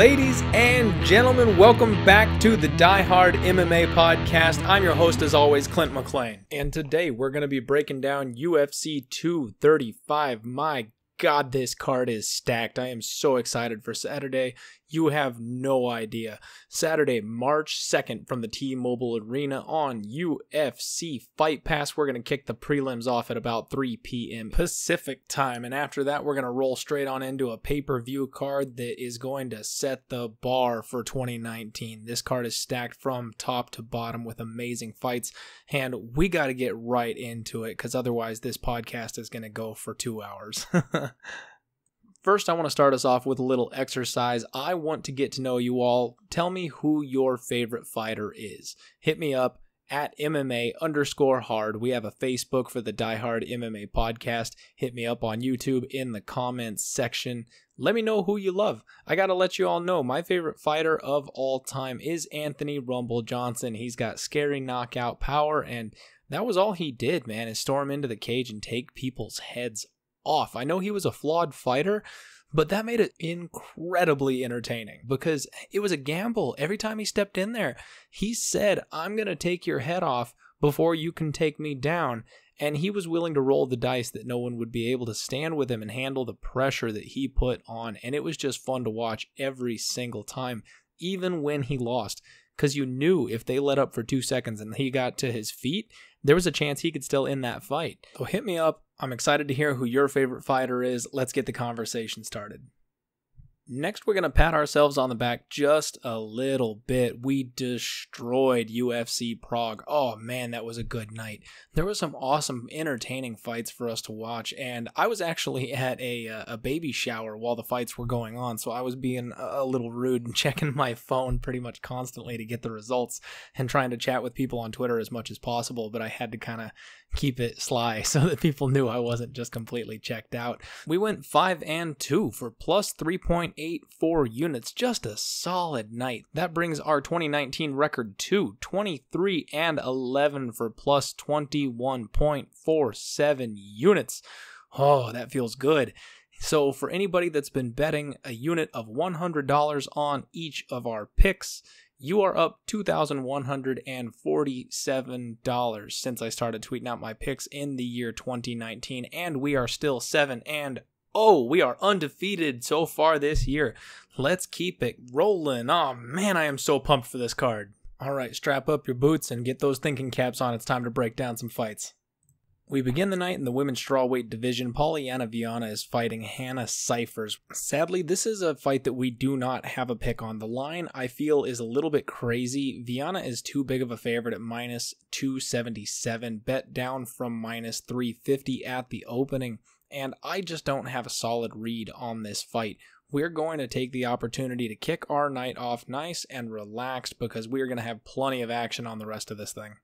Ladies and gentlemen, welcome back to the Die Hard MMA Podcast. I'm your host, as always, Clint McLean. And today we're going to be breaking down UFC 235. My God, this card is stacked. I am so excited for Saturday. You have no idea. Saturday, March 2nd from the T-Mobile Arena on UFC Fight Pass. We're going to kick the prelims off at about 3 p.m. Pacific time. And after that, we're going to roll straight on into a pay-per-view card that is going to set the bar for 2019. This card is stacked from top to bottom with amazing fights. And we got to get right into it because otherwise this podcast is going to go for 2 hours. First, I want to start us off with a little exercise. I want to get to know you all. Tell me who your favorite fighter is. Hit me up at MMA_hard. We have a Facebook for the Die Hard MMA Podcast. Hit me up on YouTube in the comments section. Let me know who you love. I got to let you all know my favorite fighter of all time is Anthony Rumble Johnson. He's got scary knockout power, and that was all he did, man, is storm into the cage and take people's heads off. I know he was a flawed fighter, but that made it incredibly entertaining because it was a gamble. Every time he stepped in there, he said, I'm going to take your head off before you can take me down. And he was willing to roll the dice that no one would be able to stand with him and handle the pressure that he put on. And it was just fun to watch every single time, even when he lost, because you knew if they let up for 2 seconds and he got to his feet, there was a chance he could still end that fight. So hit me up. I'm excited to hear who your favorite fighter is. Let's get the conversation started. Next, we're going to pat ourselves on the back just a little bit. We destroyed UFC Prague. Oh man, that was a good night. There was some awesome, entertaining fights for us to watch, and I was actually at a baby shower while the fights were going on, so I was being a little rude and checking my phone pretty much constantly to get the results and trying to chat with people on Twitter as much as possible, but I had to kind of keep it sly so that people knew I wasn't just completely checked out. We went 5-2 for plus 3.84 units. Just a solid night. That brings our 2019 record to 23-11 for plus 21.47 units. Oh, that feels good. So for anybody that's been betting a unit of $100 on each of our picks, you are up $2,147 since I started tweeting out my picks in the year 2019, and we are still 7-0. We are undefeated so far this year. Let's keep it rolling. Oh man, I am so pumped for this card. All right, strap up your boots and get those thinking caps on. It's time to break down some fights. We begin the night in the women's strawweight division. Polyana Viana is fighting Hannah Cyphers. Sadly, this is a fight that we do not have a pick on. The line, I feel, is a little bit crazy. Viana is too big of a favorite at minus 277, bet down from minus 350 at the opening, and I just don't have a solid read on this fight. We're going to take the opportunity to kick our night off nice and relaxed because we're going to have plenty of action on the rest of this thing.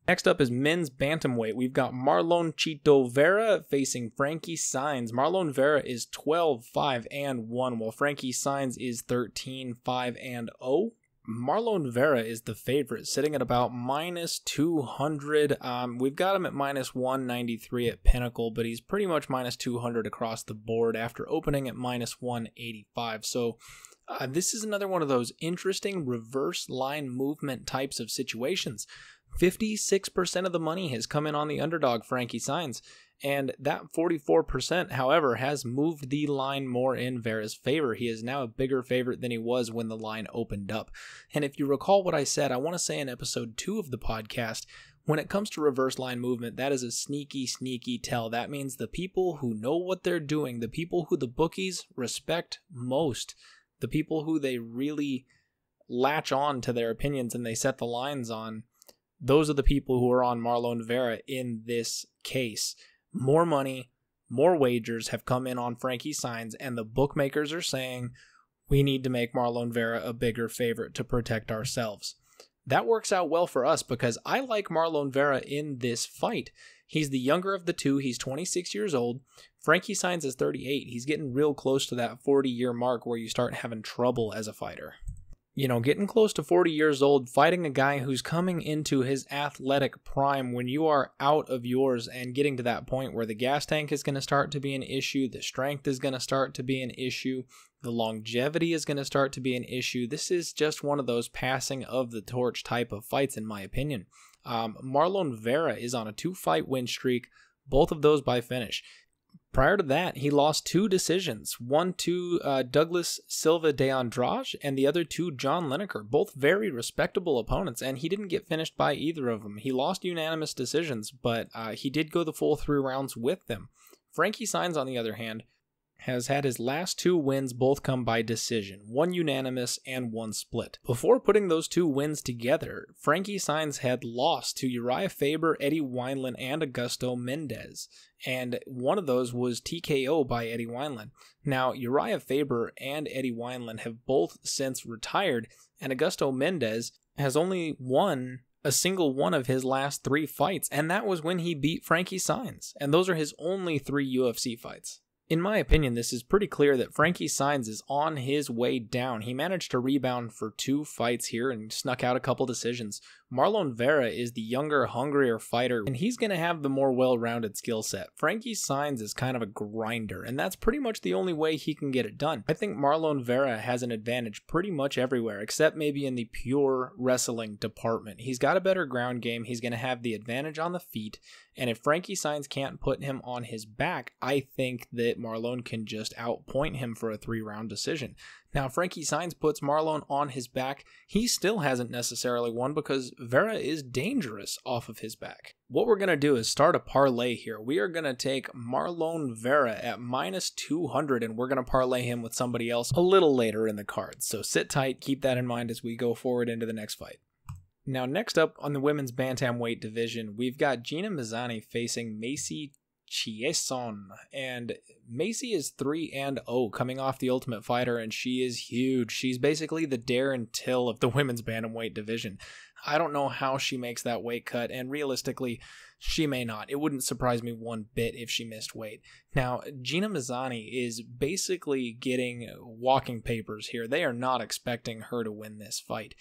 Next up is men's bantamweight. We've got Marlon Chito Vera facing Frankie Saenz. Marlon Vera is 12-5-1, while Frankie Saenz is 13-5-0. Marlon Vera is the favorite, sitting at about minus 200. We've got him at minus 193 at Pinnacle, but he's pretty much minus 200 across the board after opening at minus 185. So this is another one of those interesting reverse line movement types of situations. 56% of the money has come in on the underdog, Frankie Saenz, and that 44%, however, has moved the line more in Vera's favor. He is now a bigger favorite than he was when the line opened up. And if you recall what I said, I want to say in episode 2 of the podcast, when it comes to reverse line movement, that is a sneaky, sneaky tell. That means the people who know what they're doing, the people who the bookies respect most, the people who they really latch on to their opinions and they set the lines on, those are the people who are on Marlon Vera in this case. More money, more wagers have come in on Frankie Saenz, and the bookmakers are saying we need to make Marlon Vera a bigger favorite to protect ourselves. That works out well for us because I like Marlon Vera in this fight. He's the younger of the two. He's 26 years old. Frankie Saenz is 38. He's getting real close to that 40-year mark where you start having trouble as a fighter. You know, getting close to 40 years old, fighting a guy who's coming into his athletic prime when you are out of yours and getting to that point where the gas tank is going to start to be an issue, the strength is going to start to be an issue, The longevity is going to start to be an issue. This is just one of those passing of the torch type of fights, in my opinion. Marlon Vera is on a 2-fight win streak, both of those by finish. Prior to that, he lost 2 decisions, one to Douglas Silva de Andrade and the other to John Lineker, both very respectable opponents, and he didn't get finished by either of them. He lost unanimous decisions, but he did go the full 3 rounds with them. Frankie Saenz, on the other hand, has had his last 2 wins both come by decision, 1 unanimous and 1 split. Before putting those 2 wins together, Frankie Saenz had lost to Uriah Faber, Eddie Wineland, and Augusto Mendez, and one of those was TKO by Eddie Wineland. Now, Uriah Faber and Eddie Wineland have both since retired, and Augusto Mendez has only won a single one of his last 3 fights, and that was when he beat Frankie Saenz, and those are his only 3 UFC fights. In my opinion, this is pretty clear that Frankie Saenz is on his way down. He managed to rebound for 2 fights here and snuck out a couple decisions. Marlon Vera is the younger, hungrier fighter, and he's going to have the more well-rounded skill set. Frankie Saenz is kind of a grinder, and that's pretty much the only way he can get it done. I think Marlon Vera has an advantage pretty much everywhere, except maybe in the pure wrestling department. He's got a better ground game, he's going to have the advantage on the feet, and if Frankie Saenz can't put him on his back, I think that Marlon can just outpoint him for a 3-round decision. Now, if Frankie Saenz puts Marlon on his back, he still hasn't necessarily won because Vera is dangerous off of his back. What we're going to do is start a parlay here. We are going to take Marlon Vera at -200, and we're going to parlay him with somebody else a little later in the card. So sit tight, keep that in mind as we go forward into the next fight. Now, next up on the women's bantamweight division, we've got Gina Mazzani facing Macy Chiasson, and Macy is 3-0 coming off the Ultimate Fighter, and she is huge. She's basically the Darren Till of the women's bantamweight division. I don't know how she makes that weight cut, and realistically, she may not. It wouldn't surprise me one bit if she missed weight. Now, Gina Mazzani is basically getting walking papers here. They are not expecting her to win this fight.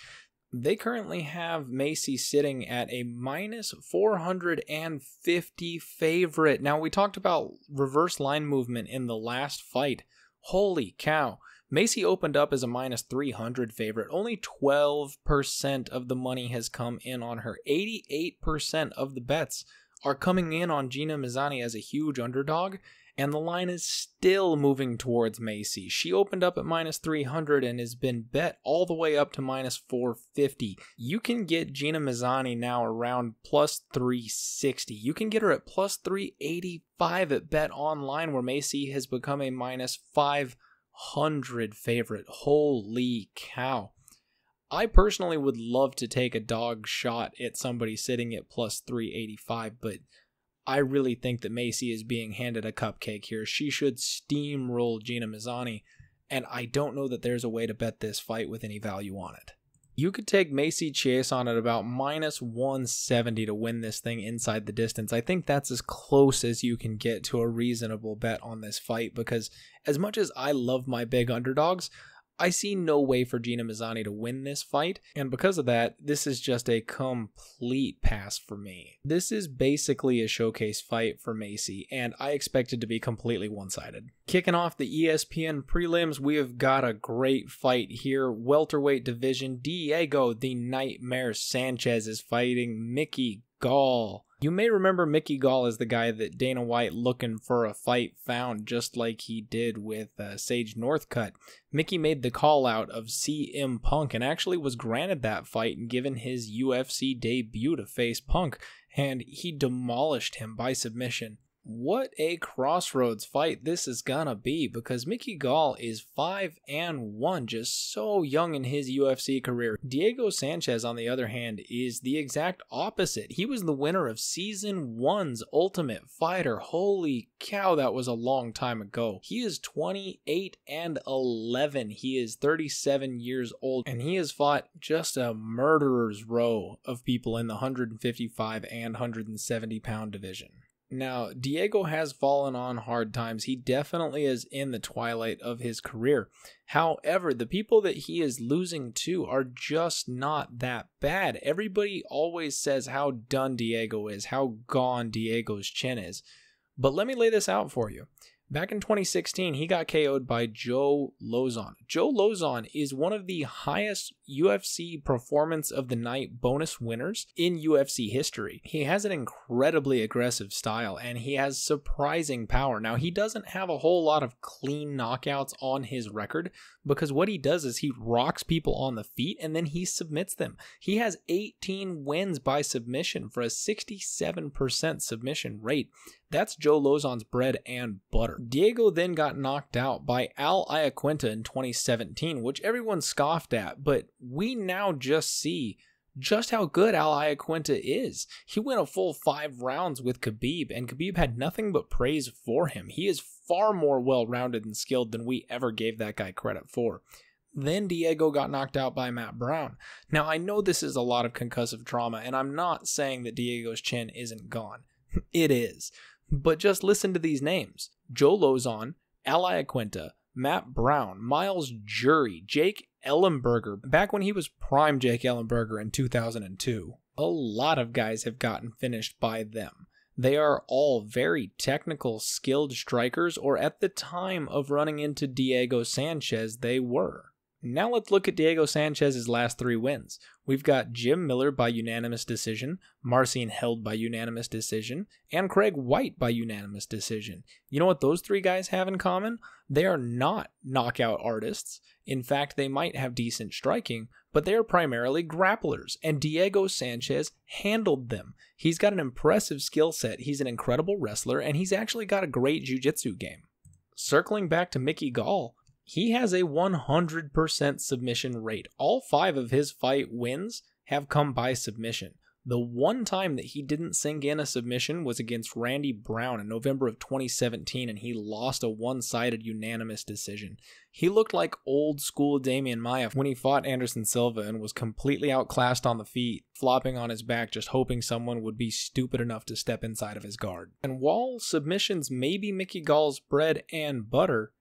They currently have Macy sitting at a -450 favorite. Now, we talked about reverse line movement in the last fight. Holy cow. Macy opened up as a -300 favorite. Only 12% of the money has come in on her. 88% of the bets are coming in on Gina Mazzani as a huge underdog, and the line is still moving towards Macy. She opened up at -300 and has been bet all the way up to -450. You can get Gina Mazzani now around +360. You can get her at +385 at Bet Online, where Macy has become a -500 favorite. Holy cow. I personally would love to take a dog shot at somebody sitting at +385, but I really think that Macy is being handed a cupcake here. She should steamroll Gina Mazzani, and I don't know that there's a way to bet this fight with any value on it. You could take Macy Chiasson at about -170 to win this thing inside the distance. I think that's as close as you can get to a reasonable bet on this fight, because as much as I love my big underdogs, I see no way for Gina Mazzani to win this fight, and because of that, this is just a complete pass for me. This is basically a showcase fight for Macy, and I expect it to be completely one-sided. Kicking off the ESPN prelims, we have got a great fight here. Welterweight division, Diego the Nightmare Sanchez is fighting Mickey Gall. You may remember Mickey Gall as the guy that Dana White looking for a fight found, just like he did with Sage Northcutt. Mickey made the call out of CM Punk and actually was granted that fight and given his UFC debut to face Punk, and he demolished him by submission. What a crossroads fight this is gonna be, because Mickey Gall is 5-1, just so young in his UFC career. Diego Sanchez, on the other hand, is the exact opposite. He was the winner of Season 1's Ultimate Fighter. Holy cow, that was a long time ago. He is 28-11. He is 37 years old, and he has fought just a murderer's row of people in the 155 and 170 pound division. Now, Diego has fallen on hard times. He definitely is in the twilight of his career. However, the people that he is losing to are just not that bad. Everybody always says how done Diego is, how gone Diego's chin is. But let me lay this out for you. Back in 2016, he got KO'd by Joe Lauzon. Joe Lauzon is one of the highest UFC Performance of the Night bonus winners in UFC history. He has an incredibly aggressive style, and he has surprising power. Now, he doesn't have a whole lot of clean knockouts on his record, because what he does is he rocks people on the feet and then he submits them. He has 18 wins by submission for a 67% submission rate. That's Joe Lauzon's bread and butter. Diego then got knocked out by Al Iaquinta in 2017, which everyone scoffed at, but we now just see just how good Al Iaquinta is. He went a full 5 rounds with Khabib, and Khabib had nothing but praise for him. He is far more well-rounded and skilled than we ever gave that guy credit for. Then Diego got knocked out by Matt Brown. Now, I know this is a lot of concussive trauma, and I'm not saying that Diego's chin isn't gone. It is. But just listen to these names: Joe Lauzon, Al Iaquinta, Matt Brown, Miles Jury, Jake Ellenberger, back when he was prime Jake Ellenberger in 2002. A lot of guys have gotten finished by them. They are all very technical, skilled strikers, or at the time of running into Diego Sanchez, they were. Now let's look at Diego Sanchez's last 3 wins. We've got Jim Miller by unanimous decision, Marcin Held by unanimous decision, and Craig White by unanimous decision. You know what those 3 guys have in common? They are not knockout artists. In fact, they might have decent striking, but they are primarily grapplers, and Diego Sanchez handled them. He's got an impressive skill set, he's an incredible wrestler, and he's actually got a great jiu-jitsu game. Circling back to Mickey Gall, he has a 100% submission rate. All 5 of his fight wins have come by submission. The one time that he didn't sink in a submission was against Randy Brown in November of 2017, and he lost a one-sided unanimous decision. He looked like old school Damian Maia when he fought Anderson Silva and was completely outclassed on the feet, flopping on his back, just hoping someone would be stupid enough to step inside of his guard. And while submissions may be Mickey Gall's bread and butter,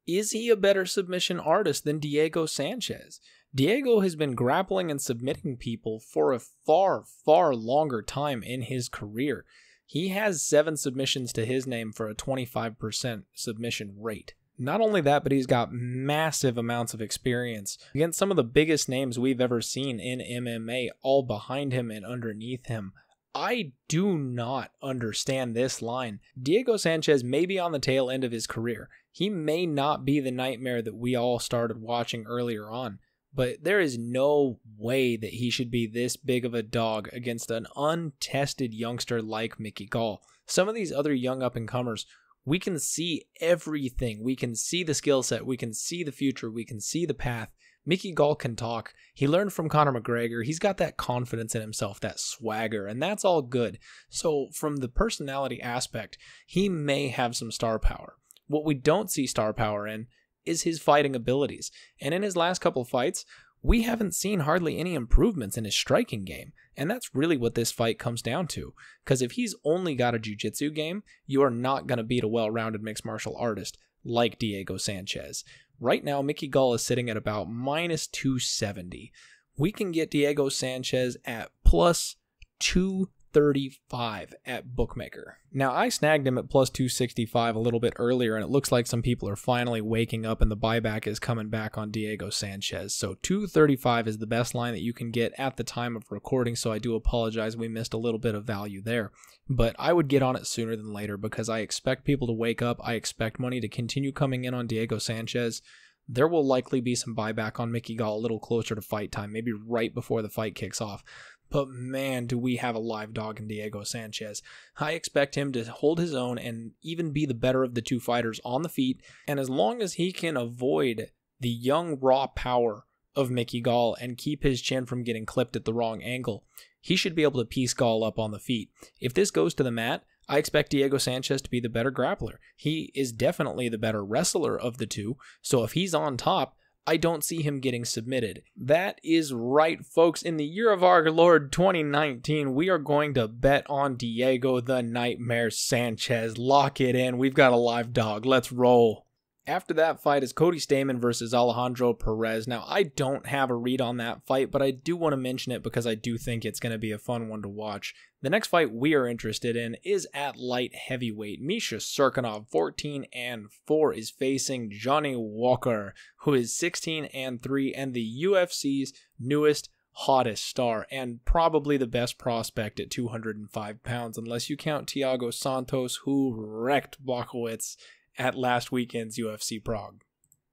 is he a better submission artist than Diego Sanchez? Diego has been grappling and submitting people for a far, far longer time in his career. He has 7 submissions to his name for a 25% submission rate. Not only that, but he's got massive amounts of experience against some of the biggest names we've ever seen in MMA, all behind him and underneath him. I do not understand this line. Diego Sanchez may be on the tail end of his career. He may not be the nightmare that we all started watching earlier on, but there is no way that he should be this big of a dog against an untested youngster like Mickey Gall. Some of these other young up-and-comers, we can see everything. We can see the skill set. We can see the future. We can see the path. Mickey Gall can talk. He learned from Conor McGregor. He's got that confidence in himself, that swagger, and that's all good. So from the personality aspect, he may have some star power. What we don't see star power in is his fighting abilities. And in his last couple fights, we haven't seen hardly any improvements in his striking game. And that's really what this fight comes down to. Because if he's only got a jiu-jitsu game, you are not going to beat a well-rounded mixed martial artist like Diego Sanchez. Right now, Mickey Gall is sitting at about minus 270. We can get Diego Sanchez at plus 235 at Bookmaker. Now, I snagged him at plus 265 a little bit earlier, and it looks like some people are finally waking up and the buyback is coming back on Diego Sanchez. So 235 is the best line that you can get at the time of recording, so I do apologize we missed a little bit of value there. But I would get on it sooner than later because I expect people to wake up. I expect money to continue coming in on Diego Sanchez. There will likely be some buyback on Mickey Gall a little closer to fight time, maybe right before the fight kicks off. But man, do we have a live dog in Diego Sanchez. I expect him to hold his own and even be the better of the 2 fighters on the feet. And as long as he can avoid the young raw power of Mickey Gall and keep his chin from getting clipped at the wrong angle, he should be able to piece Gall up on the feet. If this goes to the mat, I expect Diego Sanchez to be the better grappler. He is definitely the better wrestler of the 2, so if he's on top, I don't see him getting submitted. That is right, folks. In the year of our Lord 2019, we are going to bet on Diego the Nightmare Sanchez. Lock it in. We've got a live dog. Let's roll. After that fight is Cody Stamann versus Alejandro Perez. Now, I don't have a read on that fight, but I do want to mention it because I do think it's going to be a fun one to watch. The next fight we are interested in is at light heavyweight. Misha Cirkunov, 14-4, is facing Johnny Walker, who is 16-3 and the UFC's newest, hottest star, and probably the best prospect at 205 pounds, unless you count Thiago Santos, who wrecked Blachowicz at last weekend's UFC Prague.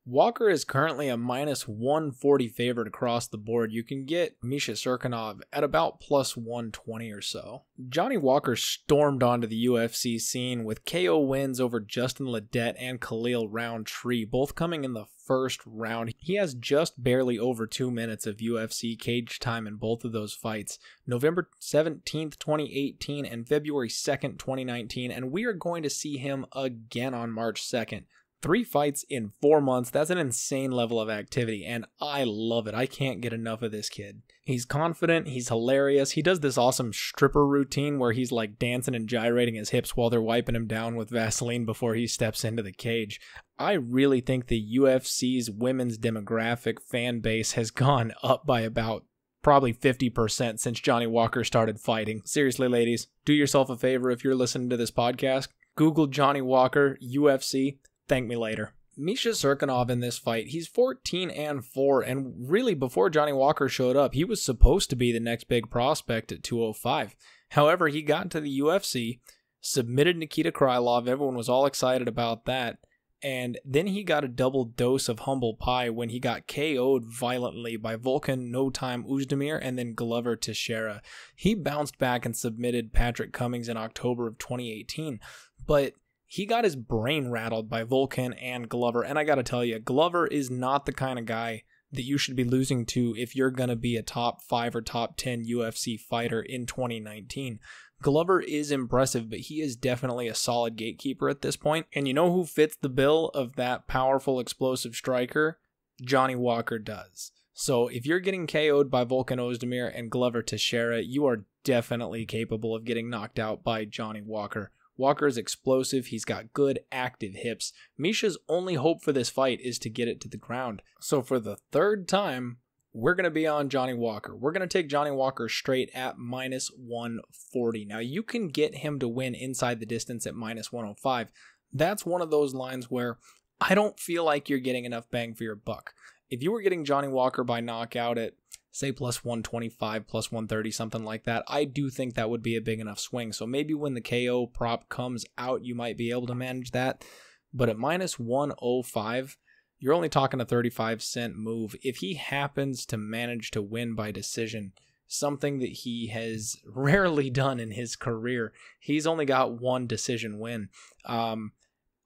Walker is currently a -140 favorite across the board. You can get Misha Cirkunov at about +120 or so. Johnny Walker stormed onto the UFC scene with KO wins over Justin Ledet and Khalil Roundtree, both coming in the first round. He has just barely over 2 minutes of UFC cage time in both of those fights, November 17th, 2018 and February 2nd, 2019, and we are going to see him again on March 2nd. 3 fights in 4 months, that's an insane level of activity, and I love it. I can't get enough of this kid. He's confident, he's hilarious, he does this awesome stripper routine where he's like dancing and gyrating his hips while they're wiping him down with Vaseline before he steps into the cage. I really think the UFC's women's demographic fan base has gone up by about probably 50% since Johnny Walker started fighting. Seriously, ladies, do yourself a favor if you're listening to this podcast. Google Johnny Walker, UFC. Thank me later. Misha Cirkunov in this fight, he's 14-4, and really before Johnny Walker showed up, he was supposed to be the next big prospect at 205. However, he got into the UFC, submitted Nikita Krylov, everyone was all excited about that, and then he got a double dose of humble pie when he got KO'd violently by Volkan No Time Oezdemir and then Glover Teixeira. He bounced back and submitted Patrick Cummings in October of 2018, but he got his brain rattled by Volkan and Glover, and I gotta tell you, Glover is not the kind of guy that you should be losing to if you're gonna be a top 5 or top 10 UFC fighter in 2019. Glover is impressive, but he is definitely a solid gatekeeper at this point, and you know who fits the bill of that powerful, explosive striker? Johnny Walker does. So if you're getting KO'd by Volkan Oezdemir and Glover Teixeira, you are definitely capable of getting knocked out by Johnny Walker. Walker is explosive, he's got good active hips. Misha's only hope for this fight is to get it to the ground. So for the third time, we're going to be on Johnny Walker. We're going to take Johnny Walker straight at -140. Now you can get him to win inside the distance at -105. That's one of those lines where I don't feel like you're getting enough bang for your buck. If you were getting Johnny Walker by knockout at say +125, +130, something like that, I do think that would be a big enough swing. So maybe when the KO prop comes out, you might be able to manage that. But at -105, you're only talking a 35-cent move. If he happens to manage to win by decision, something that he has rarely done in his career, he's only got one decision win.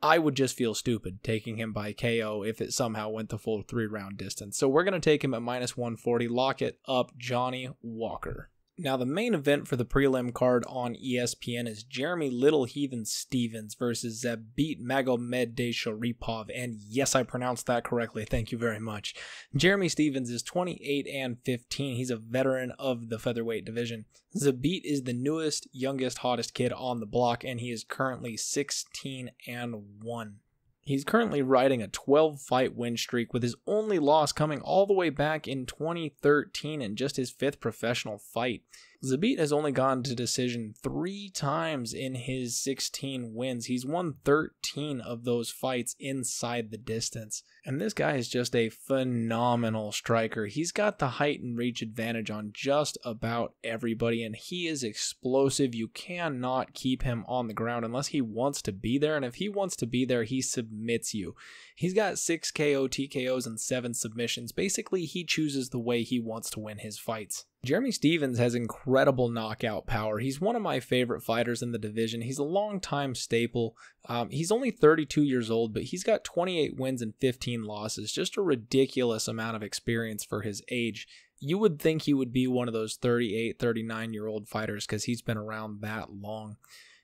I would just feel stupid taking him by KO if it somehow went the full 3-round distance. So we're going to take him at -140. Lock it up, Johnny Walker. Now, the main event for the prelim card on ESPN is Jeremy Little Heathen Stevens versus Zabit Magomedov. And yes, I pronounced that correctly. Thank you very much. Jeremy Stevens is 28-15. He's a veteran of the featherweight division. Zabit is the newest, youngest, hottest kid on the block, and he is currently 16-1. He's currently riding a 12-fight win streak, with his only loss coming all the way back in 2013 and just his 5th professional fight. Zabit has only gone to decision 3 times in his 16 wins. He's won 13 of those fights inside the distance. And this guy is just a phenomenal striker. He's got the height and reach advantage on just about everybody, and he is explosive. You cannot keep him on the ground unless he wants to be there, and if he wants to be there, he submits you. He's got 6 KO, TKOs, and 7 submissions. Basically, he chooses the way he wants to win his fights. Jeremy Stevens has incredible knockout power. He's one of my favorite fighters in the division. He's a long-time staple. He's only 32 years old, but he's got 28 wins and 15 losses. Just a ridiculous amount of experience for his age. You would think he would be one of those 38, 39-year-old fighters because he's been around that long.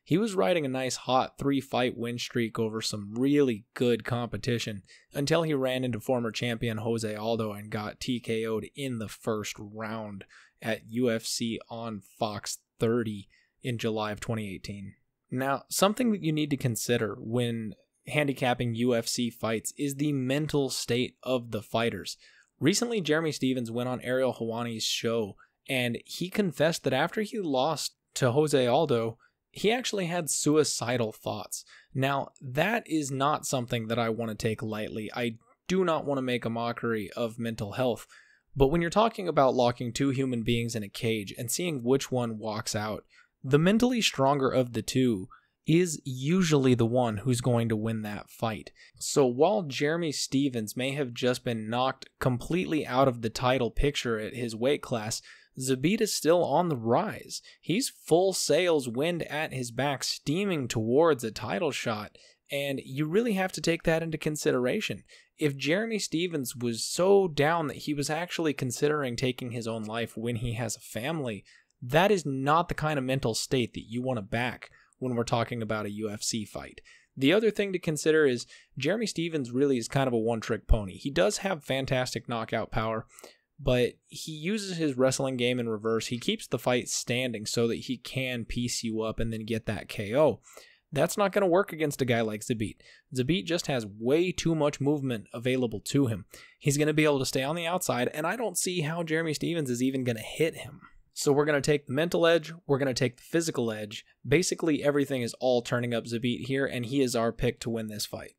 He was riding a nice hot 3-fight win streak over some really good competition until he ran into former champion Jose Aldo and got TKO'd in the first round at UFC on Fox 30 in July of 2018. Now, something that you need to consider when handicapping UFC fights is the mental state of the fighters. Recently, Jeremy Stephens went on Ariel Helwani's show, and he confessed that after he lost to Jose Aldo, he actually had suicidal thoughts. Now, that is not something that I want to take lightly. I do not want to make a mockery of mental health. But when you're talking about locking two human beings in a cage and seeing which one walks out, the mentally stronger of the two is usually the one who's going to win that fight. So while Jeremy Stephens may have just been knocked completely out of the title picture at his weight class, Zabit is still on the rise. He's full sails, wind at his back, steaming towards a title shot, and you really have to take that into consideration. If Jeremy Stephens was so down that he was actually considering taking his own life when he has a family, that is not the kind of mental state that you want to back when we're talking about a UFC fight. The other thing to consider is Jeremy Stephens really is kind of a one-trick pony. He does have fantastic knockout power, but he uses his wrestling game in reverse. He keeps the fight standing so that he can piece you up and then get that KO. That's not going to work against a guy like Zabit. Zabit just has way too much movement available to him. He's going to be able to stay on the outside, and I don't see how Jeremy Stephens is even going to hit him. So we're going to take the mental edge, we're going to take the physical edge. Basically, everything is all turning up Zabit here, and he is our pick to win this fight.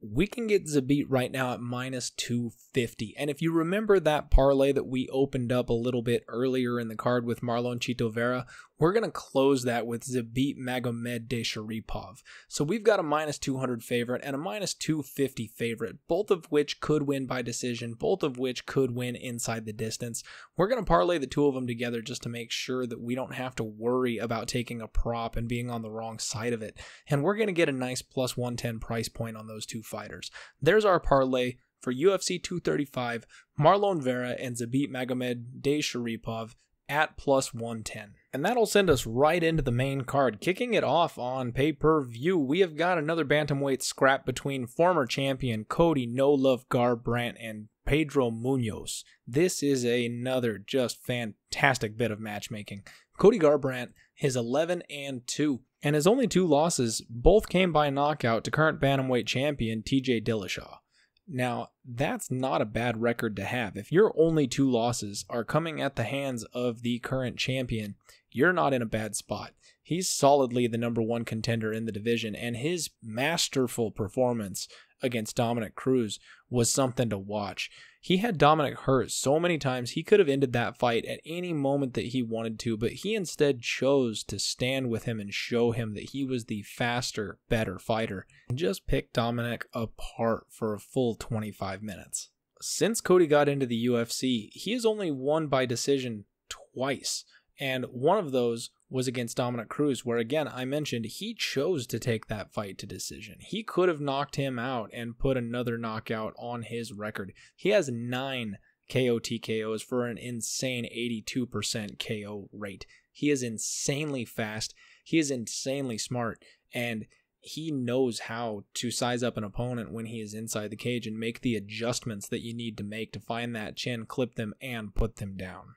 We can get Zabit right now at minus 250. And if you remember that parlay that we opened up a little bit earlier in the card with Marlon Chito Vera, we're going to close that with Zabit Magomedov. So we've got a minus 200 favorite and a minus 250 favorite, both of which could win by decision, both of which could win inside the distance. We're going to parlay the two of them together just to make sure that we don't have to worry about taking a prop and being on the wrong side of it. And we're going to get a nice plus 110 price point on those two fighters. There's our parlay for UFC 235, Marlon Vera and Zabit Magomedov at plus 110. And that'll send us right into the main card. Kicking it off on pay-per-view, we have got another bantamweight scrap between former champion Cody No Love Garbrandt and Pedro Munoz. This is another just fantastic bit of matchmaking. Cody Garbrandt is 11-2, and his only two losses both came by knockout to current bantamweight champion TJ Dillashaw. Now, that's not a bad record to have. If your only two losses are coming at the hands of the current champion, you're not in a bad spot. He's solidly the number one contender in the division, and his masterful performance against Dominic Cruz was something to watch. He had Dominic hurt so many times he could have ended that fight at any moment that he wanted to, but he instead chose to stand with him and show him that he was the faster, better fighter, and just pick Dominic apart for a full 25 minutes. Since Cody got into the UFC, he has only won by decision twice, and one of those was against Dominic Cruz, where again, I mentioned he chose to take that fight to decision. He could have knocked him out and put another knockout on his record. He has 9 KO TKOs for an insane 82% KO rate. He is insanely fast. He is insanely smart, and he knows how to size up an opponent when he is inside the cage and make the adjustments that you need to make to find that chin, clip them, and put them down.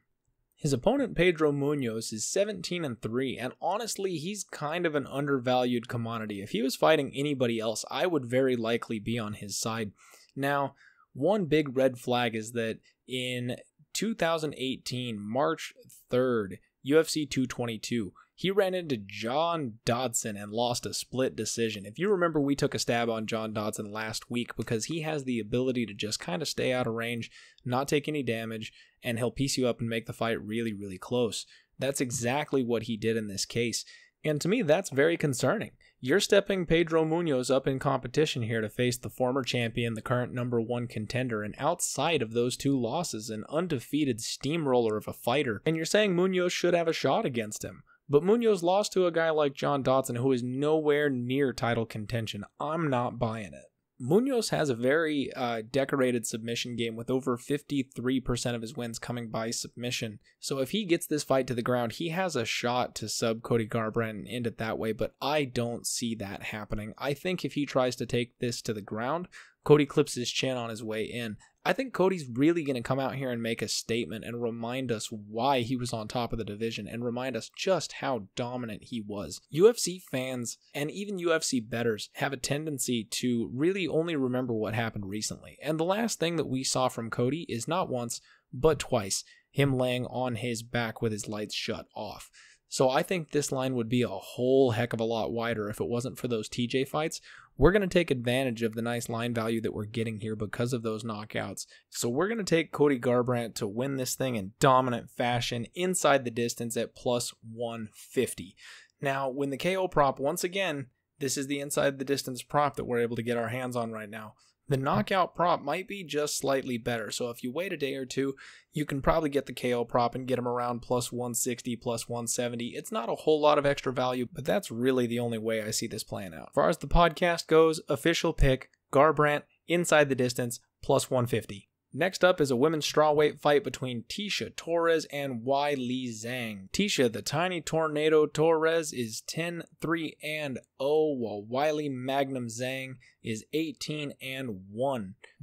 His opponent, Pedro Munoz, is 17-3, and honestly, he's kind of an undervalued commodity. If he was fighting anybody else, I would very likely be on his side. Now, one big red flag is that in 2018, March 3rd, UFC 222, he ran into John Dodson and lost a split decision. If you remember, we took a stab on John Dodson last week because he has the ability to just kind of stay out of range, not take any damage, and he'll piece you up and make the fight really, really close. That's exactly what he did in this case. And to me, that's very concerning. You're stepping Pedro Munoz up in competition here to face the former champion, the current number one contender, and outside of those two losses, an undefeated steamroller of a fighter. And you're saying Munoz should have a shot against him. But Munoz lost to a guy like John Dodson, who is nowhere near title contention. I'm not buying it. Munoz has a very decorated submission game with over 53% of his wins coming by submission. So if he gets this fight to the ground, he has a shot to sub Cody Garbrandt and end it that way, but I don't see that happening. I think if he tries to take this to the ground, Cody clips his chin on his way in. I think Cody's really going to come out here and make a statement and remind us why he was on top of the division and remind us just how dominant he was. UFC fans and even UFC bettors have a tendency to really only remember what happened recently. And the last thing that we saw from Cody is not once, but twice, him laying on his back with his lights shut off. So I think this line would be a whole heck of a lot wider if it wasn't for those TJ fights. We're going to take advantage of the nice line value that we're getting here because of those knockouts. So we're going to take Cody Garbrandt to win this thing in dominant fashion inside the distance at plus 150. Now, when the KO prop, once again, this is the inside the distance prop that we're able to get our hands on right now. The knockout prop might be just slightly better, so if you wait a day or two, you can probably get the KO prop and get him around plus 160, plus 170. It's not a whole lot of extra value, but that's really the only way I see this playing out. As far as the podcast goes, official pick, Garbrandt, inside the distance, plus 150. Next up is a women's strawweight fight between Tecia Torres and Weili Zhang. Tecia, the tiny tornado Torres, is 10-3-0, while Weili Magnum Zhang is 18-1.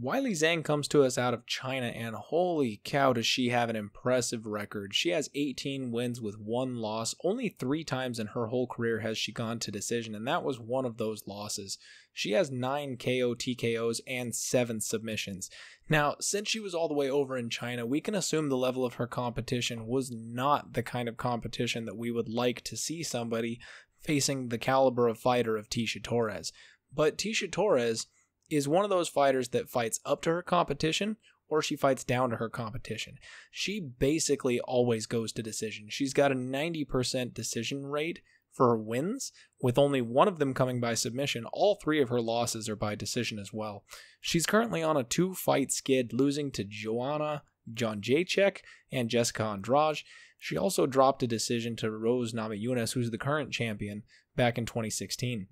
Weili Zhang comes to us out of China, and holy cow does she have an impressive record. She has 18 wins with 1 loss. Only 3 times in her whole career has she gone to decision, and that was one of those losses. She has 9 KO TKOs and 7 submissions. Now, since she was all the way over in China, we can assume the level of her competition was not the kind of competition that we would like to see somebody facing the caliber of fighter of Tecia Torres. But Tecia Torres is one of those fighters that fights up to her competition or she fights down to her competition. She basically always goes to decision. She's got a 90% decision rate for her wins, with only one of them coming by submission. All 3 of her losses are by decision as well. She's currently on a 2-fight skid, losing to Joanna Jędrzejczyk and Jessica Andrade. She also dropped a decision to Rose Namajunas, who's the current champion, back in 2016.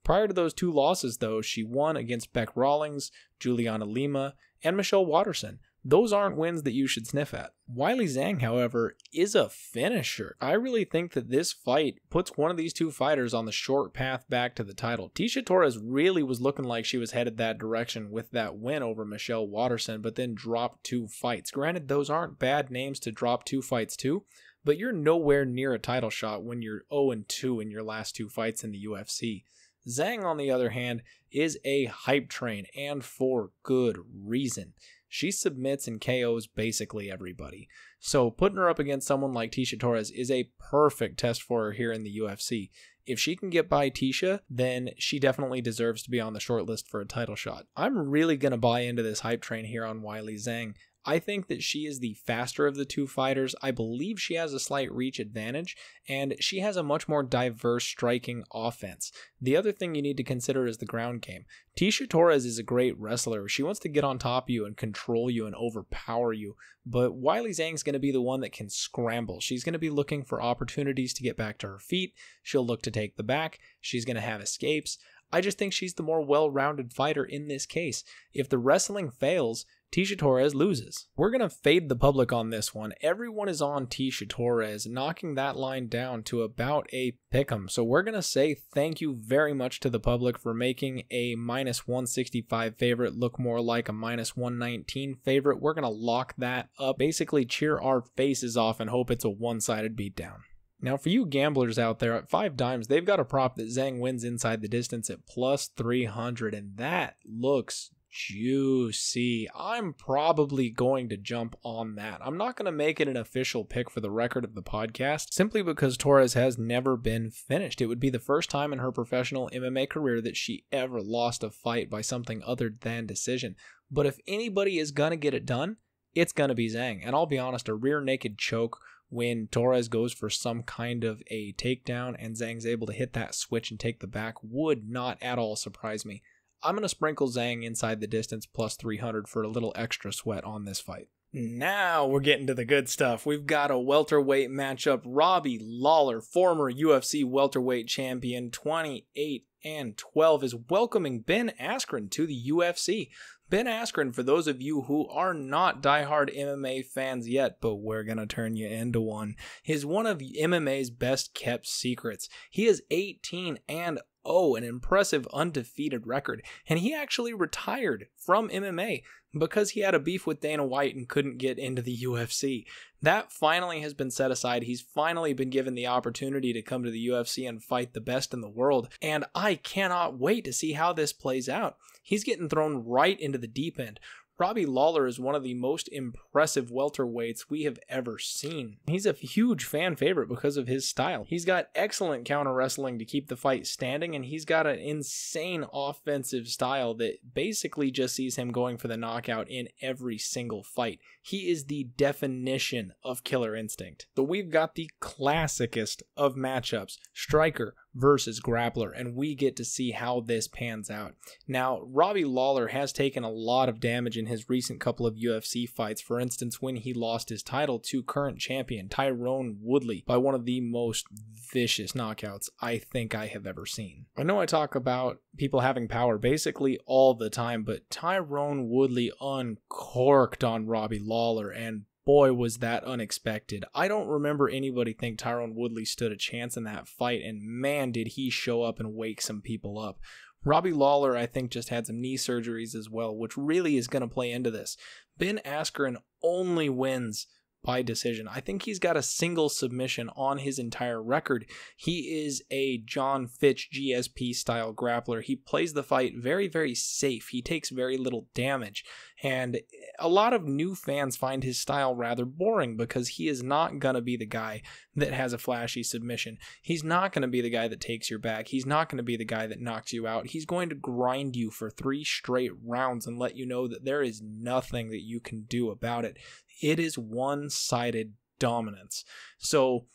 Prior to those 2 losses, though, she won against Beck Rawlings, Juliana Lima, and Michelle Waterson. Those aren't wins that you should sniff at. Weili Zhang, however, is a finisher. I really think that this fight puts one of these 2 fighters on the short path back to the title. Tecia Torres really was looking like she was headed that direction with that win over Michelle Waterson, but then dropped 2 fights. Granted, those aren't bad names to drop 2 fights to, but you're nowhere near a title shot when you're 0-2 in your last 2 fights in the UFC. Zhang, on the other hand, is a hype train, and for good reason. She submits and KOs basically everybody. So putting her up against someone like Tecia Torres is a perfect test for her here in the UFC. If she can get by Tecia, then she definitely deserves to be on the short list for a title shot. I'm really going to buy into this hype train here on Weili Zhang. I think that she is the faster of the 2 fighters. I believe she has a slight reach advantage, and she has a much more diverse striking offense. The other thing you need to consider is the ground game. Tecia Torres is a great wrestler. She wants to get on top of you and control you and overpower you, but Weili Zhang's going to be the one that can scramble. She's going to be looking for opportunities to get back to her feet. She'll look to take the back. She's going to have escapes. I just think she's the more well-rounded fighter in this case. If the wrestling fails, Tecia Torres loses. We're going to fade the public on this one. Everyone is on Tecia Torres, knocking that line down to about a pick'em. So we're going to say thank you very much to the public for making a minus 165 favorite look more like a minus 119 favorite. We're going to lock that up, basically cheer our faces off and hope it's a one-sided beatdown. Now, for you gamblers out there, at 5 dimes, they've got a prop that Zhang wins inside the distance at plus 300, and that looks juicy. I'm probably going to jump on that. I'm not going to make it an official pick for the record of the podcast, simply because Torres has never been finished. It would be the first time in her professional MMA career that she ever lost a fight by something other than decision. But if anybody is going to get it done, it's going to be Zhang. And I'll be honest, a rear naked choke when Torres goes for some kind of a takedown and Zhang's able to hit that switch and take the back would not at all surprise me. I'm going to sprinkle Zhang inside the distance plus 300 for a little extra sweat on this fight. Now we're getting to the good stuff. We've got a welterweight matchup. Robbie Lawler, former UFC welterweight champion, 28-12, is welcoming Ben Askren to the UFC. Ben Askren, for those of you who are not diehard MMA fans yet, but we're going to turn you into one, is one of MMA's best kept secrets. He is 18-0 6-0, an impressive undefeated record. And he actually retired from MMA because he had a beef with Dana White and couldn't get into the UFC. That finally has been set aside. He's finally been given the opportunity to come to the UFC and fight the best in the world. And I cannot wait to see how this plays out. He's getting thrown right into the deep end. Robbie Lawler is one of the most impressive welterweights we have ever seen. He's a huge fan favorite because of his style. He's got excellent counter wrestling to keep the fight standing, and he's got an insane offensive style that basically just sees him going for the knockout in every single fight. He is the definition of killer instinct. So we've got the classicest of matchups, striker versus grappler, and we get to see how this pans out. Now, Robbie Lawler has taken a lot of damage in his recent couple of UFC fights. For instance, when he lost his title to current champion Tyrone Woodley by one of the most vicious knockouts I think I have ever seen. I know I talk about people having power basically all the time, but Tyrone Woodley uncorked on Robbie Lawler, and boy, was that unexpected. I don't remember anybody think Tyrone Woodley stood a chance in that fight, and man, did he show up and wake some people up. Robbie Lawler, I think, just had some knee surgeries as well, which really is going to play into this. Ben Askren only wins by decision. I think he's got a single submission on his entire record. He is a John Fitch GSP style grappler. He plays the fight very, very safe. He takes very little damage. And a lot of new fans find his style rather boring because he is not going to be the guy that has a flashy submission. He's not going to be the guy that takes your back. He's not going to be the guy that knocks you out. He's going to grind you for 3 straight rounds and let you know that there is nothing that you can do about it. It is one-sided dominance. So,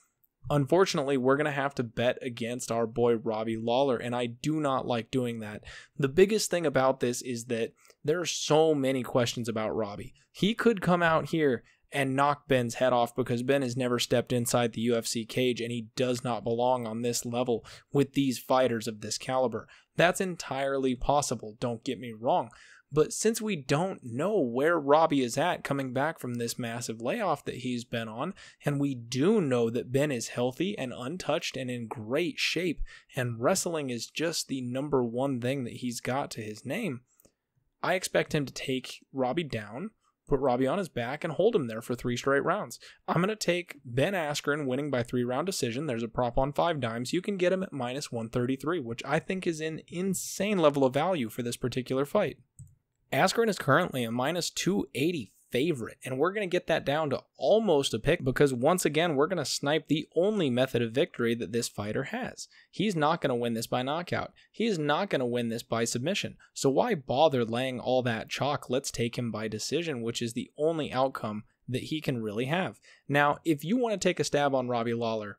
unfortunately, we're going to have to bet against our boy Robbie Lawler, and I do not like doing that. The biggest thing about this is that there are so many questions about Robbie. He could come out here and knock Ben's head off because Ben has never stepped inside the UFC cage, and he does not belong on this level with these fighters of this caliber. That's entirely possible, don't get me wrong. But since we don't know where Robbie is at coming back from this massive layoff that he's been on, and we do know that Ben is healthy and untouched and in great shape, and wrestling is just the number one thing that he's got to his name, I expect him to take Robbie down, put Robbie on his back, and hold him there for 3 straight rounds. I'm going to take Ben Askren winning by 3-round decision. There's a prop on 5 dimes. You can get him at -133, which I think is an insane level of value for this particular fight. Askren is currently a -280 favorite, and we're going to get that down to almost a pick because once again, we're going to snipe the only method of victory that this fighter has. He's not going to win this by knockout. He is not going to win this by submission. So why bother laying all that chalk? Let's take him by decision, which is the only outcome that he can really have. Now, if you want to take a stab on Robbie Lawler,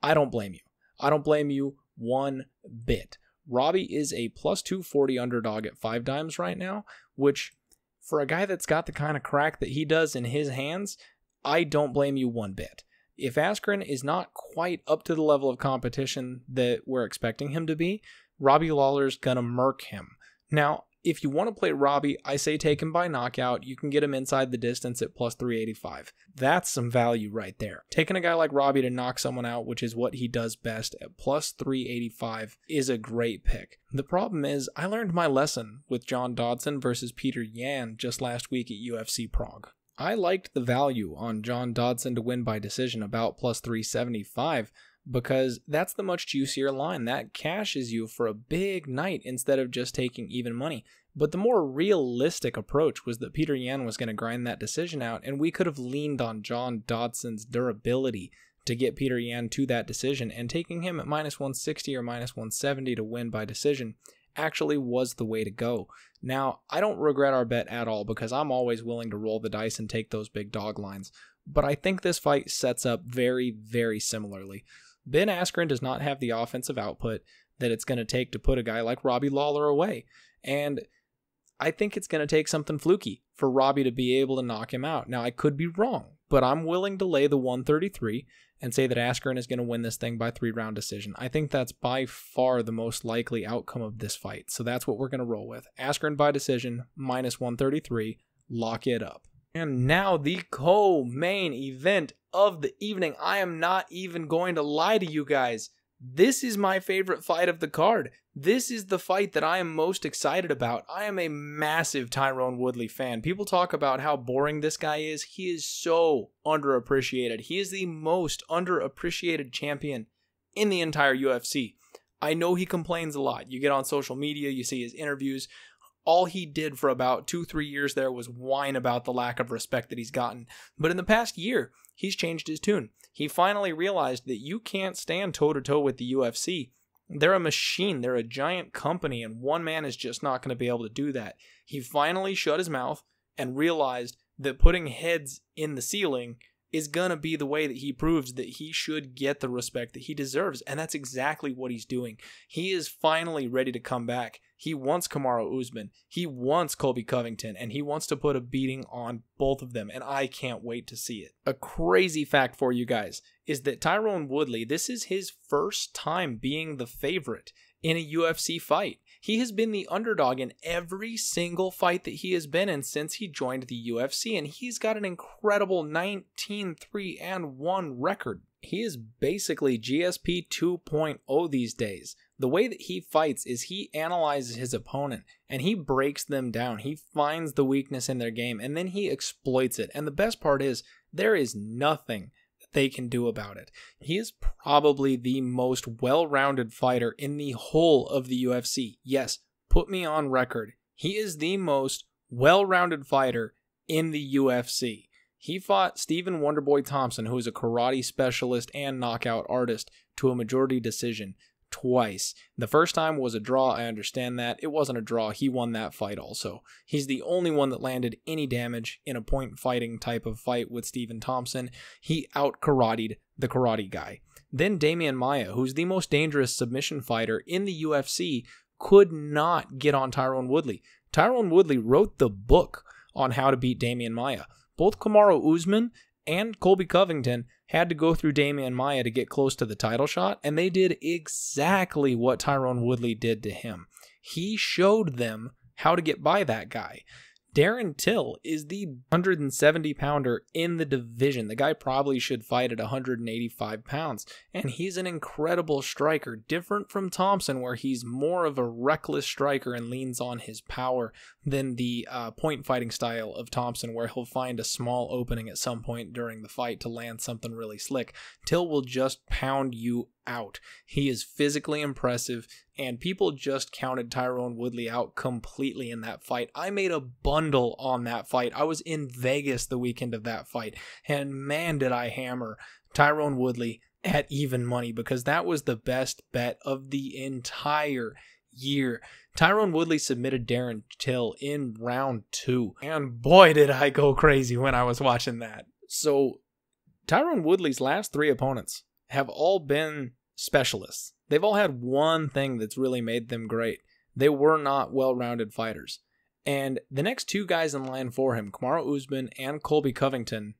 I don't blame you. I don't blame you one bit. Robbie is a +240 underdog at 5 dimes right now, which for a guy that's got the kind of crack that he does in his hands, I don't blame you one bit. If Askren is not quite up to the level of competition that we're expecting him to be, Robbie Lawler's gonna murk him. Now, if you want to play Robbie, I say take him by knockout. You can get him inside the distance at +385. That's some value right there. Taking a guy like Robbie to knock someone out, which is what he does best, at +385 is a great pick. The problem is, I learned my lesson with John Dodson versus Peter Yan just last week at UFC Prague. I liked the value on John Dodson to win by decision about +375, because that's the much juicier line. That cashes you for a big night instead of just taking even money. But the more realistic approach was that Peter Yan was going to grind that decision out, and we could have leaned on John Dodson's durability to get Peter Yan to that decision, and taking him at -160 or -170 to win by decision actually was the way to go. Now, I don't regret our bet at all because I'm always willing to roll the dice and take those big dog lines, but I think this fight sets up very, very similarly. Ben Askren does not have the offensive output that it's going to take to put a guy like Robbie Lawler away. And I think it's going to take something fluky for Robbie to be able to knock him out. Now, I could be wrong, but I'm willing to lay the 133 and say that Askren is going to win this thing by 3-round decision. I think that's by far the most likely outcome of this fight. So that's what we're going to roll with. Askren by decision, -133, lock it up. And now the co-main event of the evening. I am not even going to lie to you guys. This is my favorite fight of the card. This is the fight that I am most excited about. I am a massive Tyron Woodley fan. People talk about how boring this guy is. He is so underappreciated. He is the most underappreciated champion in the entire UFC. I know he complains a lot. You get on social media, you see his interviews. All he did for about 2-3 years there was whine about the lack of respect that he's gotten. But in the past year, he's changed his tune. He finally realized that you can't stand toe-to-toe with the UFC. They're a machine. They're a giant company, and one man is just not going to be able to do that. He finally shut his mouth and realized that putting heads in the ceiling is going to be the way that he proves that he should get the respect that he deserves, and that's exactly what he's doing. He is finally ready to come back. He wants Kamaru Usman, he wants Colby Covington, and he wants to put a beating on both of them, and I can't wait to see it. A crazy fact for you guys is that Tyron Woodley, this is his first time being the favorite in a UFC fight. He has been the underdog in every single fight that he has been in since he joined the UFC, and he's got an incredible 19-3-1 record. He is basically GSP 2.0 these days. The way that he fights is he analyzes his opponent and he breaks them down. He finds the weakness in their game and then he exploits it. And the best part is there is nothing they can do about it. He is probably the most well-rounded fighter in the whole of the UFC. Yes, put me on record. He is the most well-rounded fighter in the UFC. He fought Stephen Wonderboy Thompson, who is a karate specialist and knockout artist, to a majority decision twice. The first time was a draw, I understand that. It wasn't a draw, he won that fight also. He's the only one that landed any damage in a point fighting type of fight with Stephen Thompson. He out-karatied the karate guy. Then Damian Maia, who's the most dangerous submission fighter in the UFC, could not get on Tyron Woodley. Tyron Woodley wrote the book on how to beat Damian Maia. Both Kamaru Usman and Colby Covington had to go through Damian Maia to get close to the title shot, and they did exactly what Tyron Woodley did to him. He showed them how to get by that guy. Darren Till is the 170-pounder in the division. The guy probably should fight at 185 pounds, and he's an incredible striker, different from Thompson, where he's more of a reckless striker and leans on his power than the point fighting style of Thompson, where he'll find a small opening at some point during the fight to land something really slick. Till will just pound you out. He is physically impressive, and people just counted Tyron Woodley out completely in that fight. I made a bundle on that fight. I was in Vegas the weekend of that fight, and man, did I hammer Tyron Woodley at even money, because that was the best bet of the entire year. Tyron Woodley submitted Darren Till in round 2, and boy did I go crazy when I was watching that. So Tyron Woodley's last 3 opponents have all been specialists. They've all had one thing that's really made them great. They were not well-rounded fighters. And the next 2 guys in line for him, Kamaru Usman and Colby Covington,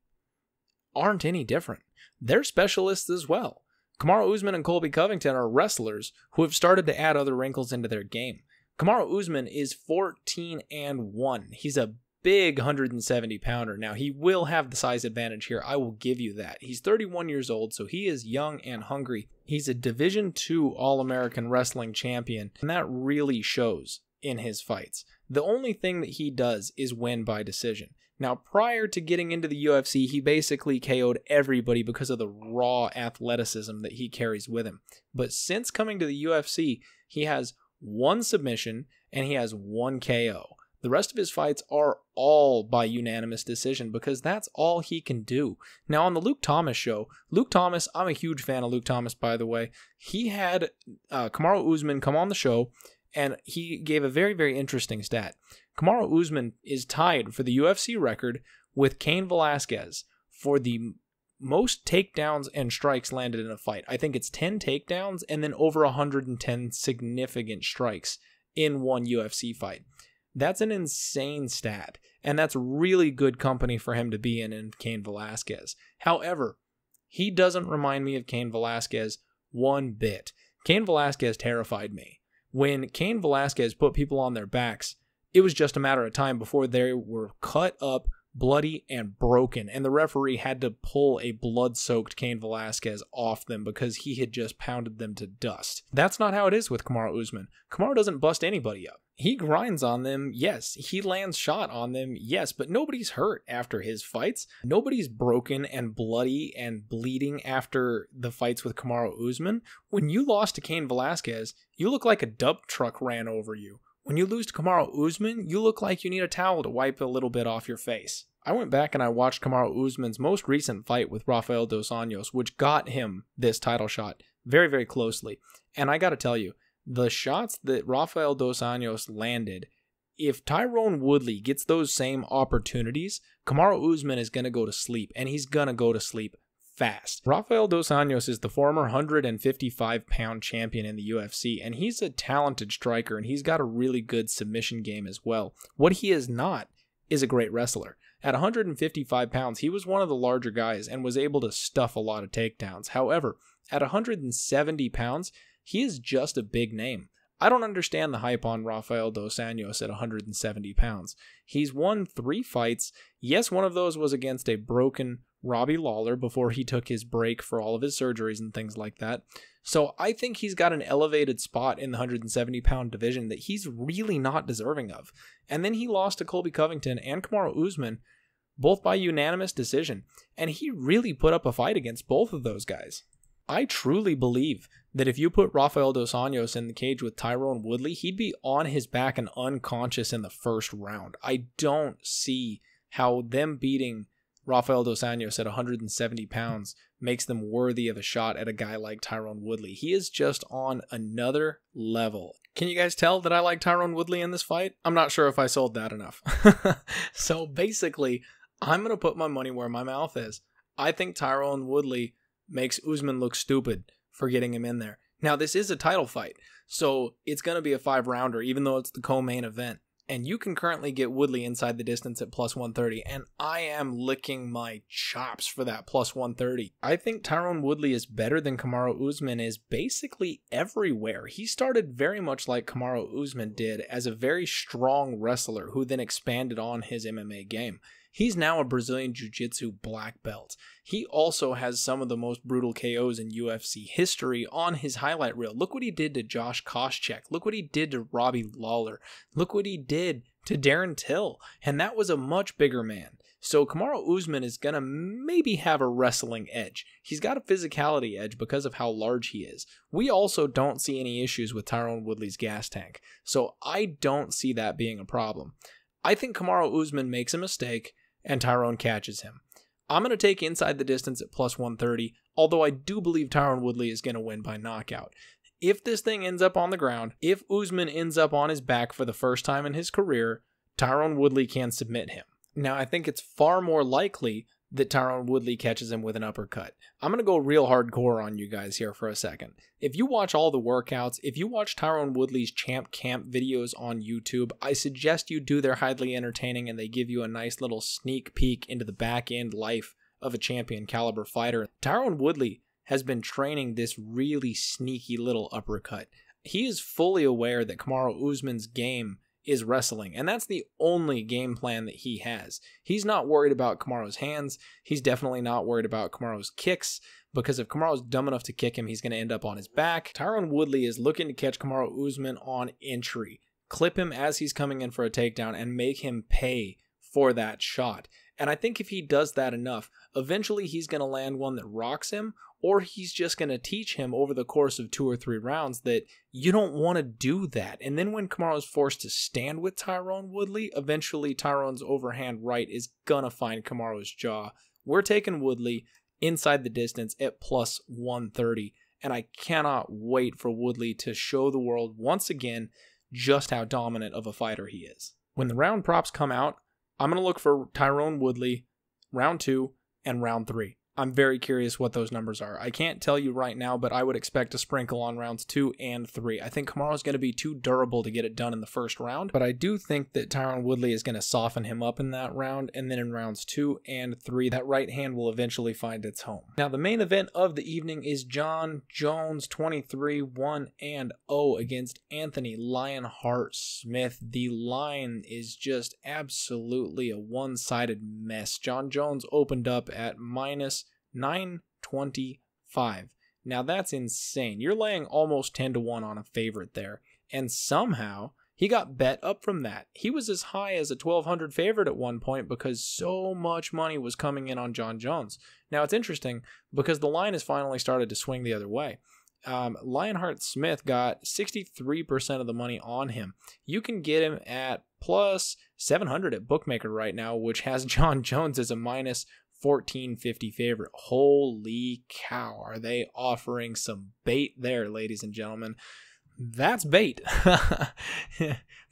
aren't any different. They're specialists as well. Kamaru Usman and Colby Covington are wrestlers who have started to add other wrinkles into their game. Kamaru Usman is 14-1. He's a big 170-pounder. Now, he will have the size advantage here. I will give you that. He's 31 years old, so he is young and hungry. He's a Division II All-American Wrestling champion, and that really shows in his fights. The only thing that he does is win by decision. Now, prior to getting into the UFC, he basically KO'd everybody because of the raw athleticism that he carries with him. But since coming to the UFC, he has 1 submission and he has 1 KO. The rest of his fights are all by unanimous decision because that's all he can do. Now, on the Luke Thomas show, Luke Thomas, I'm a huge fan of Luke Thomas, by the way. He had Kamaru Usman come on the show, and he gave a very, very interesting stat. Kamaru Usman is tied for the UFC record with Cain Velasquez for the most takedowns and strikes landed in a fight. I think it's 10 takedowns and then over 110 significant strikes in one UFC fight. That's an insane stat, and that's really good company for him to be in Cain Velasquez. However, he doesn't remind me of Cain Velasquez one bit. Cain Velasquez terrified me. When Cain Velasquez put people on their backs, it was just a matter of time before they were cut up, bloody, and broken, and the referee had to pull a blood-soaked Cain Velasquez off them because he had just pounded them to dust. That's not how it is with Kamaru Usman. Kamaru doesn't bust anybody up. He grinds on them, yes. He lands shot on them, yes, but nobody's hurt after his fights. Nobody's broken and bloody and bleeding after the fights with Kamaru Usman. When you lost to Cain Velasquez, you look like a dump truck ran over you. When you lose to Kamaru Usman, you look like you need a towel to wipe a little bit off your face. I went back and I watched Kamaru Usman's most recent fight with Rafael dos Anjos, which got him this title shot very, very closely. And I gotta tell you, the shots that Rafael dos Anjos landed, if Tyron Woodley gets those same opportunities, Kamaru Usman is gonna go to sleep, and he's gonna go to sleep fast. Rafael dos Anjos is the former 155-pound champion in the UFC, and he's a talented striker, and he's got a really good submission game as well. What he is not is a great wrestler. At 155 pounds, he was one of the larger guys and was able to stuff a lot of takedowns. However, at 170 pounds, he is just a big name. I don't understand the hype on Rafael dos Anjos at 170 pounds. He's won 3 fights. Yes, one of those was against a broken Robbie Lawler before he took his break for all of his surgeries and things like that. So I think he's got an elevated spot in the 170-pound division that he's really not deserving of. And then he lost to Colby Covington and Kamaru Usman, both by unanimous decision. And he really put up a fight against both of those guys. I truly believe that if you put Rafael dos Anjos in the cage with Tyron Woodley, he'd be on his back and unconscious in the first round. I don't see how them beating Rafael dos Anjos at 170 pounds makes them worthy of a shot at a guy like Tyron Woodley. He is just on another level. Can you guys tell that I like Tyron Woodley in this fight? I'm not sure if I sold that enough. So basically, I'm going to put my money where my mouth is. I think Tyron Woodley makes Usman look stupid for getting him in there. Now, this is a title fight, so it's going to be a 5-rounder, even though it's the co-main event. And you can currently get Woodley inside the distance at plus 130, and I am licking my chops for that plus 130. I think Tyron Woodley is better than Kamaru Usman is basically everywhere. He started very much like Kamaru Usman did as a very strong wrestler who then expanded on his MMA game. He's now a Brazilian Jiu-Jitsu black belt. He also has some of the most brutal KOs in UFC history on his highlight reel. Look what he did to Josh Koscheck. Look what he did to Robbie Lawler. Look what he did to Darren Till. And that was a much bigger man. So Kamaru Usman is going to maybe have a wrestling edge. He's got a physicality edge because of how large he is. We also don't see any issues with Tyron Woodley's gas tank. So I don't see that being a problem. I think Kamaru Usman makes a mistake and Tyron catches him. I'm going to take inside the distance at plus 130, although I do believe Tyron Woodley is going to win by knockout. If this thing ends up on the ground, if Usman ends up on his back for the first time in his career, Tyron Woodley can submit him. Now, I think it's far more likely that Tyron Woodley catches him with an uppercut. I'm going to go real hardcore on you guys here for a second. If you watch all the workouts, if you watch Tyron Woodley's Champ Camp videos on YouTube, I suggest you do. They're highly entertaining and they give you a nice little sneak peek into the back end life of a champion caliber fighter. Tyron Woodley has been training this really sneaky little uppercut. He is fully aware that Kamaru Usman's game is wrestling, and that's the only game plan that he has. He's not worried about Kamaru's hands. He's definitely not worried about Kamaru's kicks, because if Kamaru's dumb enough to kick him, he's going to end up on his back. Tyron Woodley is looking to catch Kamaru Usman on entry, clip him as he's coming in for a takedown, and make him pay for that shot. And I think if he does that enough, eventually he's going to land one that rocks him, or he's just going to teach him over the course of 2 or 3 rounds that you don't want to do that. And then when Kamaru is forced to stand with Tyron Woodley, eventually Tyron's overhand right is going to find Kamaru's jaw. We're taking Woodley inside the distance at plus 130, and I cannot wait for Woodley to show the world once again just how dominant of a fighter he is. When the round props come out, I'm going to look for Tyron Woodley, round 2, and round 3. I'm very curious what those numbers are. I can't tell you right now, but I would expect a sprinkle on rounds 2 and 3. I think Kamaru's going to be too durable to get it done in the first round, but I do think that Tyron Woodley is going to soften him up in that round, and then in rounds 2 and 3, that right hand will eventually find its home. Now, the main event of the evening is Jon Jones, 23-1-0 against Anthony Lionheart Smith. The line is just absolutely a one-sided mess. Jon Jones opened up at minus 925. Now that's insane. You're laying almost 10-1 on a favorite there. And somehow he got bet up from that. He was as high as a 1,200 favorite at one point because so much money was coming in on Jon Jones. Now it's interesting because the line has finally started to swing the other way. Lionheart Smith got 63% of the money on him. You can get him at plus 700 at Bookmaker right now, which has Jon Jones as a minus 1450 favorite. Holy cow, are they offering some bait there, ladies and gentlemen? That's bait.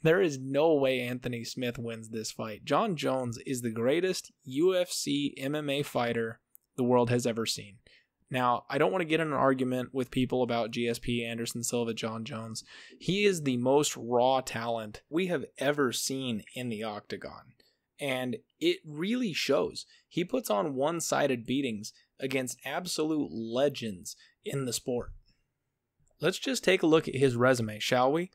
There is no way Anthony Smith wins this fight. Jon Jones is the greatest UFC MMA fighter the world has ever seen. Now, I don't want to get in an argument with people about GSP, Anderson Silva, Jon Jones. He is the most raw talent we have ever seen in the octagon. And it really shows. He puts on one-sided beatings against absolute legends in the sport. Let's just take a look at his resume, shall we?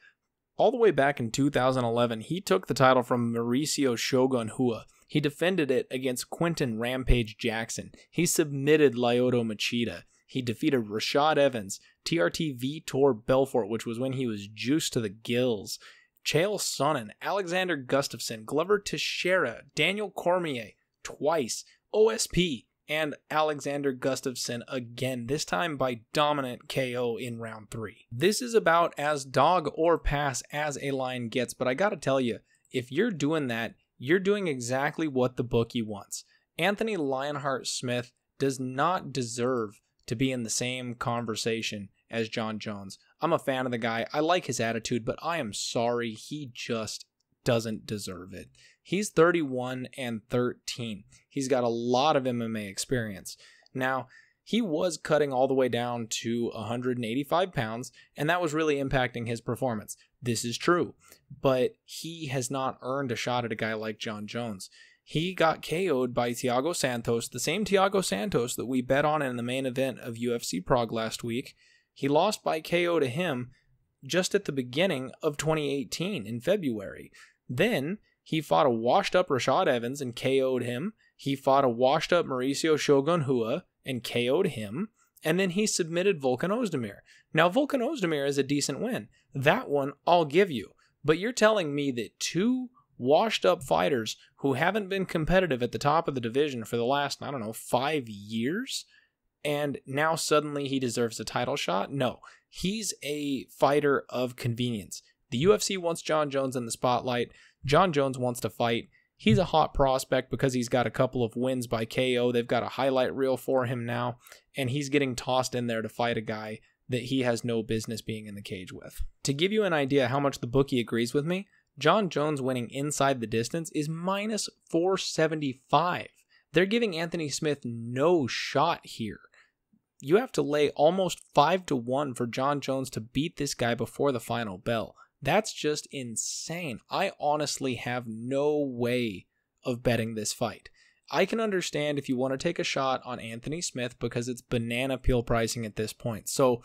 All the way back in 2011, he took the title from Mauricio Shogun Rua. He defended it against Quentin Rampage Jackson. He submitted Lyoto Machida. He defeated Rashad Evans, TRT Vitor Belfort, which was when he was juiced to the gills, Chael Sonnen, Alexander Gustafsson, Glover Teixeira, Daniel Cormier, twice, OSP, and Alexander Gustafsson again, this time by dominant KO in round 3. This is about as dog or pass as a line gets, but I gotta tell you, if you're doing that, you're doing exactly what the bookie wants. Anthony Lionheart Smith does not deserve to be in the same conversation as Jon Jones. I'm a fan of the guy. I like his attitude, but I am sorry, he just doesn't deserve it. He's 31-13. He's got a lot of MMA experience. Now, he was cutting all the way down to 185 pounds, and that was really impacting his performance. This is true, but he has not earned a shot at a guy like Jon Jones. He got KO'd by Thiago Santos, the same Thiago Santos that we bet on in the main event of UFC Prague last week. He lost by KO to him just at the beginning of 2018 in February. Then he fought a washed-up Rashad Evans and KO'd him. He fought a washed-up Mauricio Shogun Rua and KO'd him. And then he submitted Volkan Ozdemir. Now, Volkan Ozdemir is a decent win. That one I'll give you. But you're telling me that two washed-up fighters who haven't been competitive at the top of the division for the last, 5 years, and now suddenly he deserves a title shot? No, he's a fighter of convenience. The UFC wants Jon Jones in the spotlight. Jon Jones wants to fight. He's a hot prospect because he's got a couple of wins by KO. They've got a highlight reel for him now, and he's getting tossed in there to fight a guy that he has no business being in the cage with. To give you an idea how much the bookie agrees with me, Jon Jones winning inside the distance is minus 475. They're giving Anthony Smith no shot here. You have to lay almost 5-1 for Jon Jones to beat this guy before the final bell. That's just insane. I honestly have no way of betting this fight. I can understand if you want to take a shot on Anthony Smith because it's banana peel pricing at this point. So,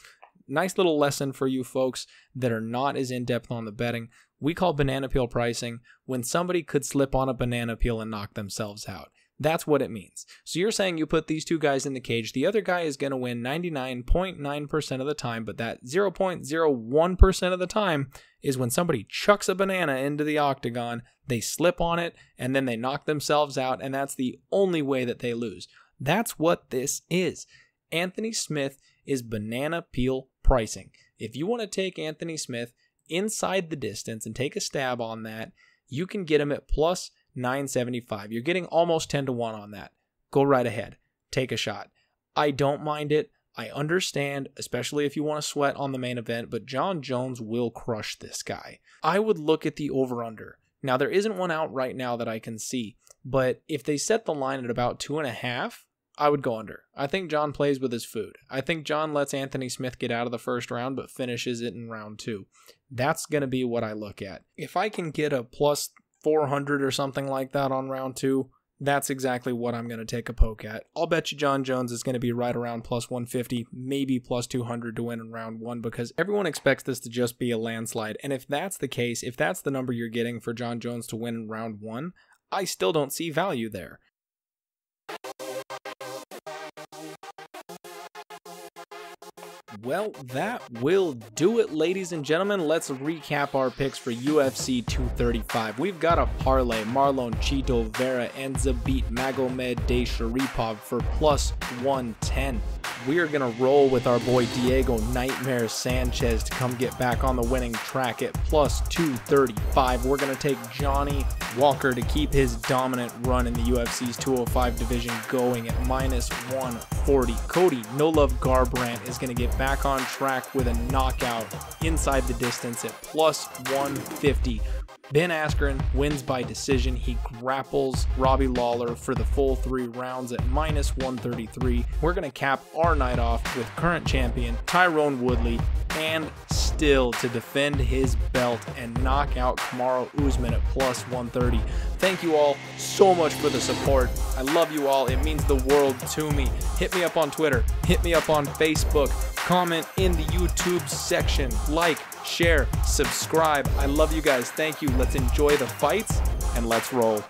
nice little lesson for you folks that are not as in-depth on the betting. We call banana peel pricing when somebody could slip on a banana peel and knock themselves out. That's what it means. So you're saying you put these two guys in the cage, the other guy is going to win 99.9% of the time, but that 0.01% of the time is when somebody chucks a banana into the octagon, they slip on it, and then they knock themselves out, and that's the only way that they lose. That's what this is. Anthony Smith is banana peel pricing. If you want to take Anthony Smith inside the distance and take a stab on that, you can get him at plus 975. You're getting almost 10-1 on that. Go right ahead. Take a shot. I don't mind it. I understand, especially if you want to sweat on the main event, but Jon Jones will crush this guy. I would look at the over-under. Now, there isn't one out right now that I can see, but if they set the line at about 2.5, I would go under. I think John plays with his food. I think John lets Anthony Smith get out of the first round, but finishes it in round 2. That's going to be what I look at. If I can get a plus 400 or something like that on round 2, that's exactly what I'm going to take a poke at. I'll bet you John Jones is going to be right around plus 150, maybe plus 200 to win in round 1, because everyone expects this to just be a landslide. And if that's the case, if that's the number you're getting for John Jones to win in round 1, I still don't see value there. Well, that will do it, ladies and gentlemen. Let's recap our picks for UFC 235. We've got a parlay: Marlon Chito Vera and Zabit Magomed Sharipov for plus 110. We are going to roll with our boy Diego Nightmare Sanchez to come get back on the winning track at plus 235. We're going to take Johnny Walker to keep his dominant run in the UFC's 205 division going at minus 140. Cody No Love Garbrandt is going to get back on track with a knockout inside the distance at plus 150. Ben Askren wins by decision. He grapples Robbie Lawler for the full 3 rounds at minus 133. We're going to cap our night off with current champion Tyrone Woodley, and still to defend his belt and knock out Kamaru Usman at plus 130. Thank you all so much for the support. I love you all. It means the world to me. Hit me up on Twitter. Hit me up on Facebook. Comment in the YouTube section. Like, share, subscribe. I love you guys. Thank you. Let's enjoy the fights and let's roll.